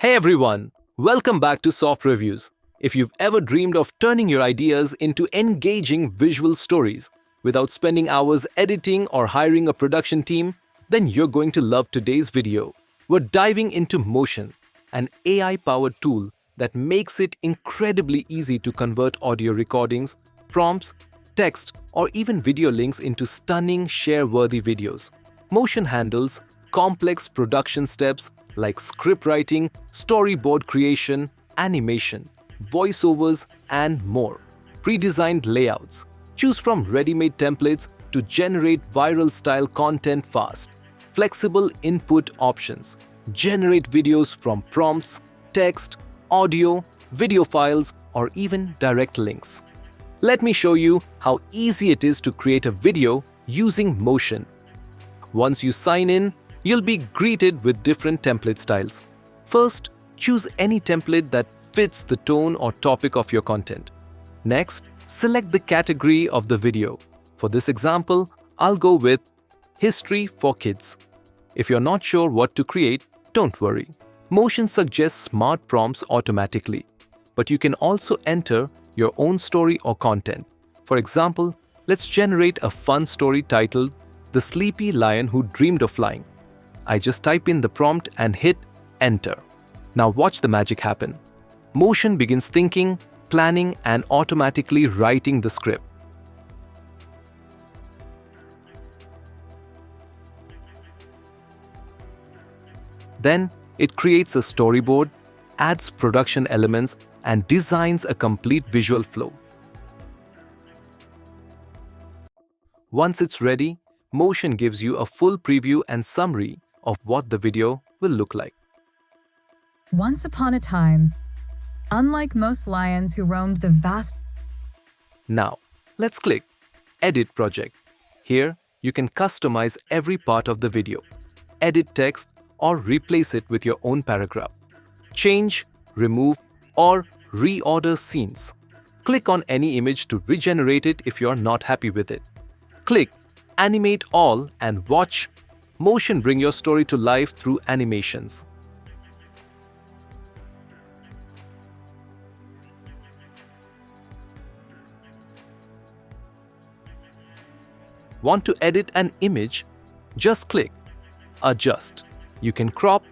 Hey everyone, welcome back to SoftRevz. If you've ever dreamed of turning your ideas into engaging visual stories without spending hours editing or hiring a production team, then you're going to love today's video. We're diving into Mootion, an AI-powered tool that makes it incredibly easy to convert audio recordings, prompts, text, or even video links into stunning share-worthy videos. Mootion handles complex production steps like script writing, storyboard creation, animation, voiceovers, and more. Pre-designed layouts. Choose from ready-made templates to generate viral-style content fast. Flexible input options. Generate videos from prompts, text, audio, video files, or even direct links. Let me show you how easy it is to create a video using Mootion. Once you sign in, you'll be greeted with different template styles. First, choose any template that fits the tone or topic of your content. Next, select the category of the video. For this example, I'll go with History for Kids. If you're not sure what to create, don't worry. Mootion suggests smart prompts automatically, but you can also enter your own story or content. For example, let's generate a fun story titled The Sleepy Lion Who Dreamed of Flying. I just type in the prompt and hit enter. Now watch the magic happen. Mootion begins thinking, planning, and automatically writing the script. Then it creates a storyboard, adds production elements, and designs a complete visual flow. Once it's ready, Mootion gives you a full preview and summary of what the video will look like. Once upon a time, unlike most lions who roamed the vast... Now, let's click Edit Project. Here, you can customize every part of the video, edit text, or replace it with your own paragraph. Change, remove, or reorder scenes. Click on any image to regenerate it if you're not happy with it. Click Animate All and watch Mootion bring your story to life through animations. Want to edit an image? Just click Adjust. You can crop,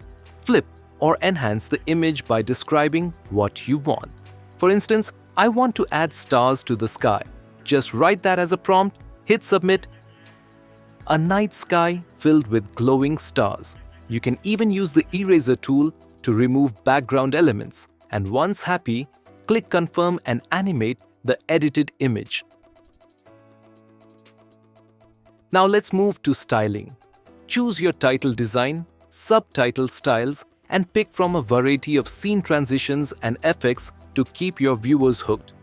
flip, or enhance the image by describing what you want. For instance, I want to add stars to the sky. Just write that as a prompt, hit Submit. A night sky filled with glowing stars. You can even use the eraser tool to remove background elements. And once happy, click Confirm and animate the edited image. Now let's move to styling. Choose your title design, subtitle styles, and pick from a variety of scene transitions and effects to keep your viewers hooked.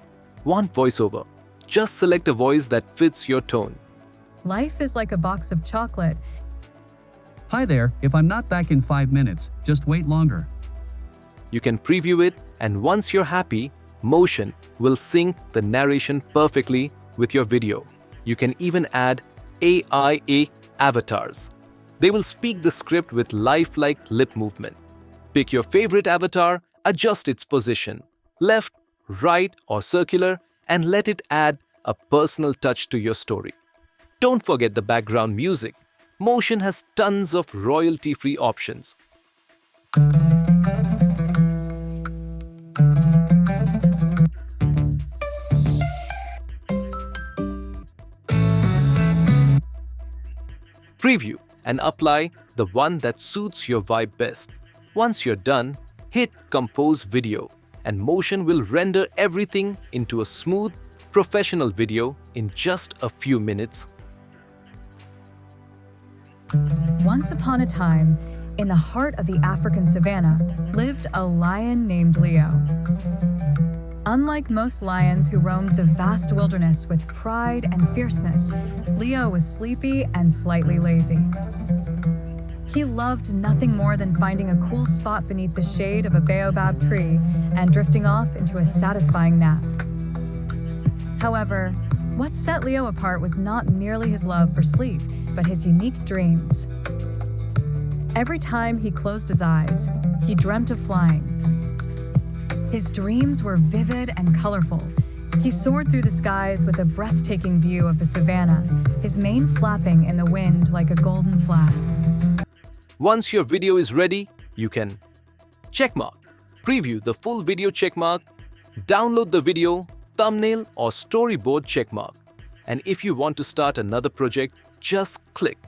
Want voiceover? Just select a voice that fits your tone. Life is like a box of chocolate. Hi there, if I'm not back in 5 minutes, just wait longer. You can preview it, and once you're happy, Mootion will sync the narration perfectly with your video. You can even add AI avatars. They will speak the script with lifelike lip movement. Pick your favorite avatar, adjust its position, left, right, or circular, and let it add a personal touch to your story. Don't forget the background music. Mootion has tons of royalty-free options. Preview and apply the one that suits your vibe best. Once you're done, hit Compose Video, and Mootion will render everything into a smooth, professional video in just a few minutes. Once upon a time, in the heart of the African savannah, lived a lion named Leo. Unlike most lions who roamed the vast wilderness with pride and fierceness, Leo was sleepy and slightly lazy. He loved nothing more than finding a cool spot beneath the shade of a baobab tree and drifting off into a satisfying nap. However, what set Leo apart was not merely his love for sleep, but his unique dreams. Every time he closed his eyes, he dreamt of flying. His dreams were vivid and colorful. He soared through the skies with a breathtaking view of the savannah, his mane flapping in the wind like a golden flag. Once your video is ready, you can checkmark, preview the full video checkmark, download the video, thumbnail or storyboard checkmark. And if you want to start another project, just click.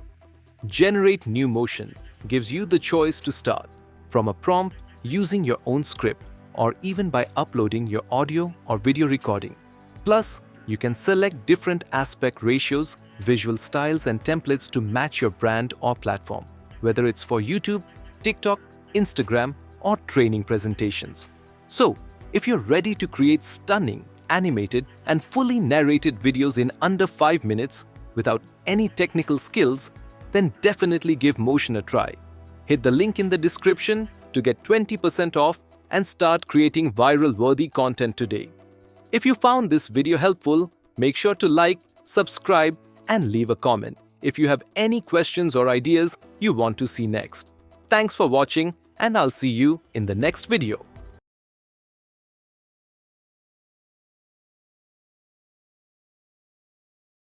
Generate new motion gives you the choice to start from a prompt using your own script or even by uploading your audio or video recording. Plus, you can select different aspect ratios, visual styles and templates to match your brand or platform, whether it's for YouTube, TikTok, Instagram or training presentations. So, if you're ready to create stunning, animated and fully narrated videos in under 5 minutes without any technical skills, then definitely give Mootion a try. Hit the link in the description to get 20% off and start creating viral-worthy content today. If you found this video helpful, make sure to like, subscribe and leave a comment if you have any questions or ideas you want to see next. Thanks for watching and I'll see you in the next video.